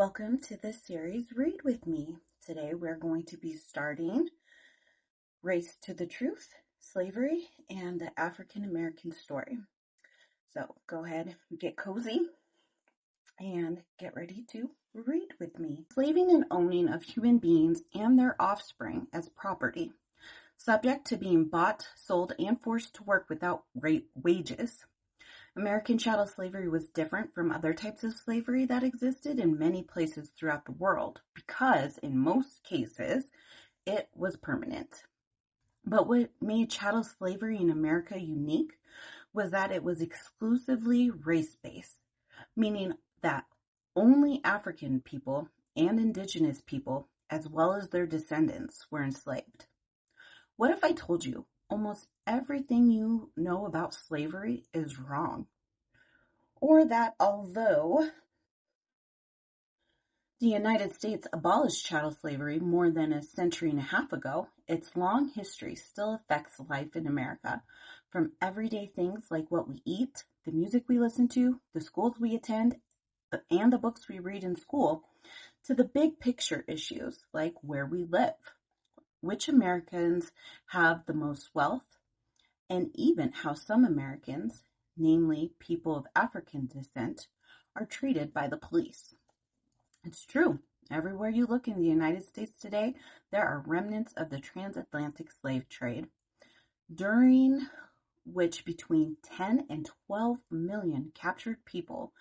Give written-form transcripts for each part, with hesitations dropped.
Welcome to the series Read With Me. Today we're going to be starting Race to the Truth, Slavery, and the African American Story. So go ahead, get cozy, and get ready to read with me. Enslaving and owning of human beings and their offspring as property, subject to being bought, sold, and forced to work without wages. American chattel slavery was different from other types of slavery that existed in many places throughout the world because, in most cases, it was permanent. But what made chattel slavery in America unique was that it was exclusively race-based, meaning that only African people and indigenous people, as well as their descendants, were enslaved. What if I told you almost everything you know about slavery is wrong? Or that although the United States abolished chattel slavery more than a century and a half ago, its long history still affects life in America, from everyday things like what we eat, the music we listen to, the schools we attend, and the books we read in school, to the big picture issues like where we live, which Americans have the most wealth, and even how some Americans, namely people of African descent, are treated by the police. It's true. Everywhere you look in the United States today, there are remnants of the transatlantic slave trade, during which between 10 and 12 million captured people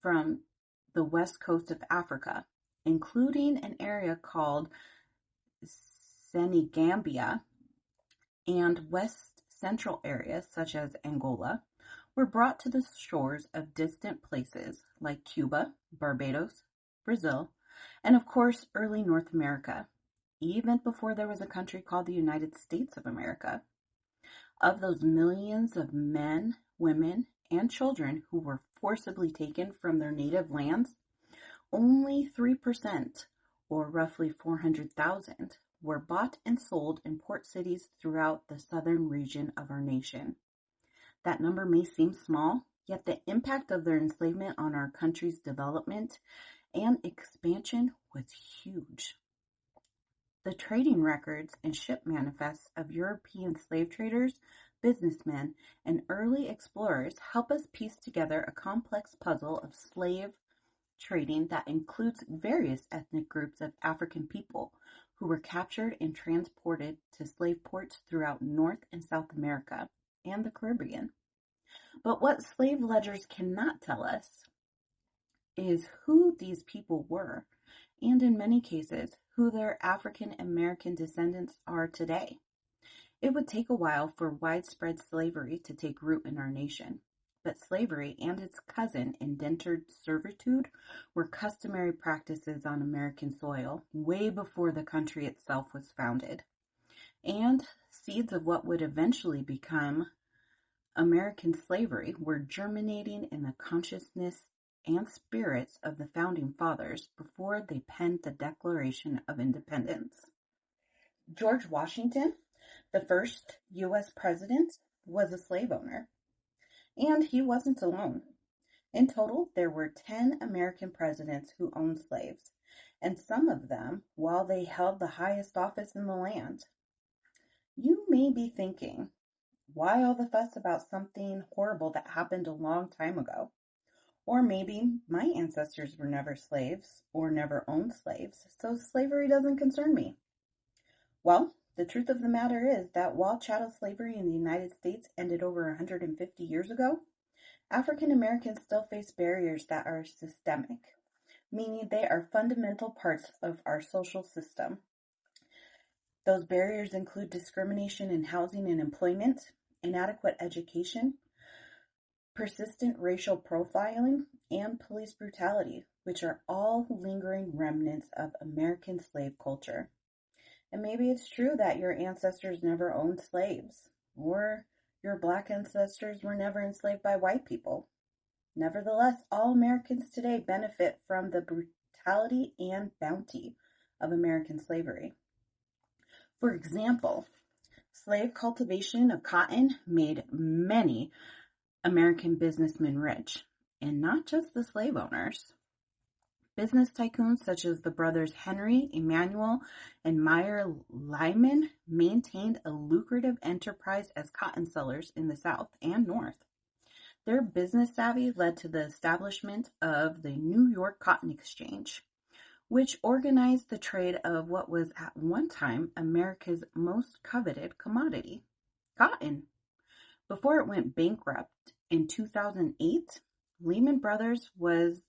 from the west coast of Africa, including an area called Senegambia and west central areas such as Angola, were brought to the shores of distant places like Cuba, Barbados, Brazil, and of course early North America, even before there was a country called the United States of America. Of those millions of men, women, and children who were forcibly taken from their native lands, only 3%, or roughly 400,000, were bought and sold in port cities throughout the southern region of our nation. That number may seem small, yet the impact of their enslavement on our country's development and expansion was huge. The trading records and ship manifests of European slave traders, businessmen, and early explorers help us piece together a complex puzzle of slave trading that includes various ethnic groups of African people who were captured and transported to slave ports throughout North and South America and the Caribbean. But what slave ledgers cannot tell us is who these people were, and in many cases, who their African American descendants are today. It would take a while for widespread slavery to take root in our nation, but slavery and its cousin, indentured servitude, were customary practices on American soil way before the country itself was founded, and seeds of what would eventually become American slavery were germinating in the consciousness and spirits of the founding fathers before they penned the Declaration of Independence. George Washington, the first U.S. president, was a slave owner, and he wasn't alone. In total, there were 10 American presidents who owned slaves, and some of them while they held the highest office in the land. You may be thinking, why all the fuss about something horrible that happened a long time ago? Or maybe my ancestors were never slaves or never owned slaves, so slavery doesn't concern me. Well, the truth of the matter is that while chattel slavery in the United States ended over 150 years ago, African Americans still face barriers that are systemic, meaning they are fundamental parts of our social system. Those barriers include discrimination in housing and employment, inadequate education, persistent racial profiling, and police brutality, which are all lingering remnants of American slave culture. And maybe it's true that your ancestors never owned slaves, or your Black ancestors were never enslaved by white people. Nevertheless, all Americans today benefit from the brutality and bounty of American slavery. For example, slave cultivation of cotton made many American businessmen rich, and not just the slave owners. Business tycoons such as the brothers Henry, Emanuel, and Meyer Lyman maintained a lucrative enterprise as cotton sellers in the South and North. Their business savvy led to the establishment of the New York Cotton Exchange, which organized the trade of what was at one time America's most coveted commodity, cotton. Before it went bankrupt in 2008, Lehman Brothers was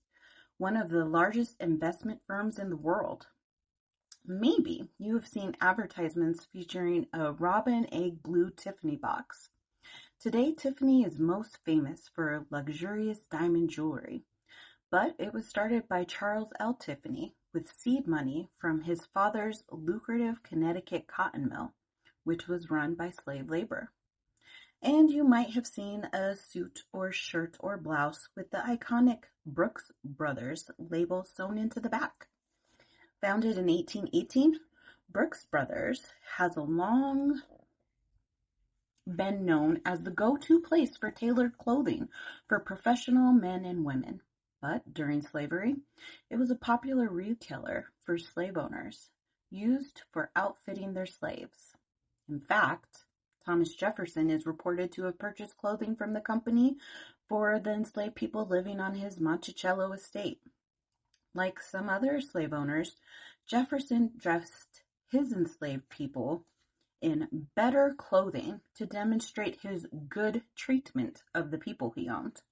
one of the largest investment firms in the world. Maybe you have seen advertisements featuring a robin egg blue Tiffany box. Today, Tiffany is most famous for luxurious diamond jewelry, but it was started by Charles L. Tiffany with seed money from his father's lucrative Connecticut cotton mill, which was run by slave labor. And you might have seen a suit or shirt or blouse with the iconic Brooks Brothers label sewn into the back. Founded in 1818, Brooks Brothers has long been known as the go-to place for tailored clothing for professional men and women. But during slavery, it was a popular retailer for slave owners, used for outfitting their slaves. In fact, Thomas Jefferson is reported to have purchased clothing from the company for the enslaved people living on his Monticello estate. Like some other slave owners, Jefferson dressed his enslaved people in better clothing to demonstrate his good treatment of the people he owned.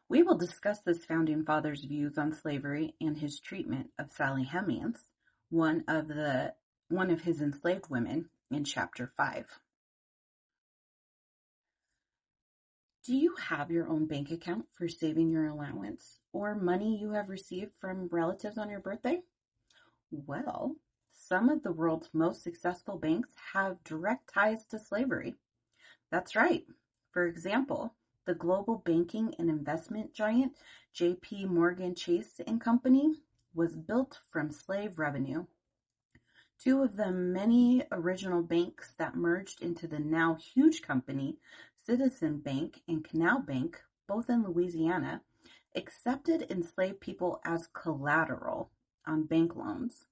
We will discuss this founding father's views on slavery and his treatment of Sally Hemings, one of his enslaved women, in Chapter 5. Do you have your own bank account for saving your allowance or money you have received from relatives on your birthday? Well, some of the world's most successful banks have direct ties to slavery. That's right. For example, the global banking and investment giant J.P. Morgan Chase and Company was built from slave revenue. Two of the many original banks that merged into the now huge company, Citizen Bank and Canal Bank, both in Louisiana, accepted enslaved people as collateral on bank loans,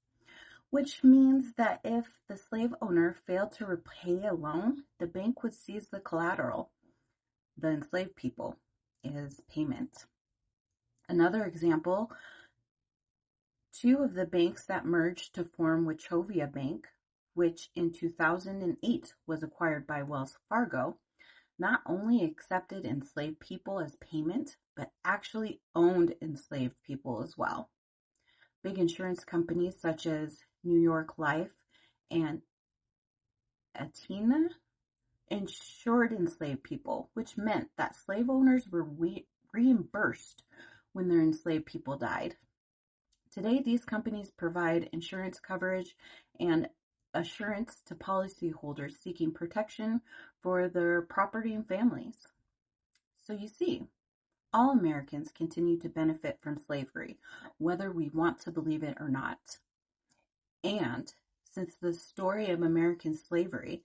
which means that if the slave owner failed to repay a loan, the bank would seize the collateral, the enslaved people, as payment. Another example, two of the banks that merged to form Wachovia Bank, which in 2008 was acquired by Wells Fargo, not only accepted enslaved people as payment, but actually owned enslaved people as well. Big insurance companies such as New York Life and Aetna insured enslaved people, which meant that slave owners were reimbursed when their enslaved people died. Today, these companies provide insurance coverage and assurance to policyholders seeking protection for their property and families. So you see, all Americans continue to benefit from slavery, whether we want to believe it or not. And since the story of American slavery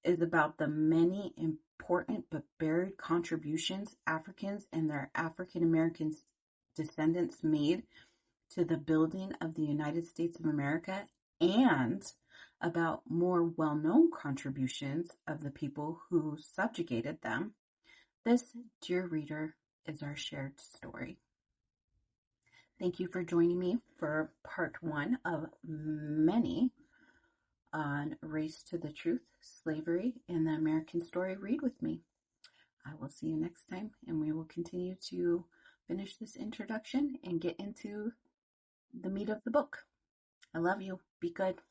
is about the many important but buried contributions Africans and their African American descendants made to the building of the United States of America, and about more well-known contributions of the people who subjugated them, this, dear reader, is our shared story. Thank you for joining me for part 1 of many on Race to the Truth, Slavery, and the American Story. Read with me. I will see you next time, and we will continue to finish this introduction and get into the meat of the book. I love you. Be good.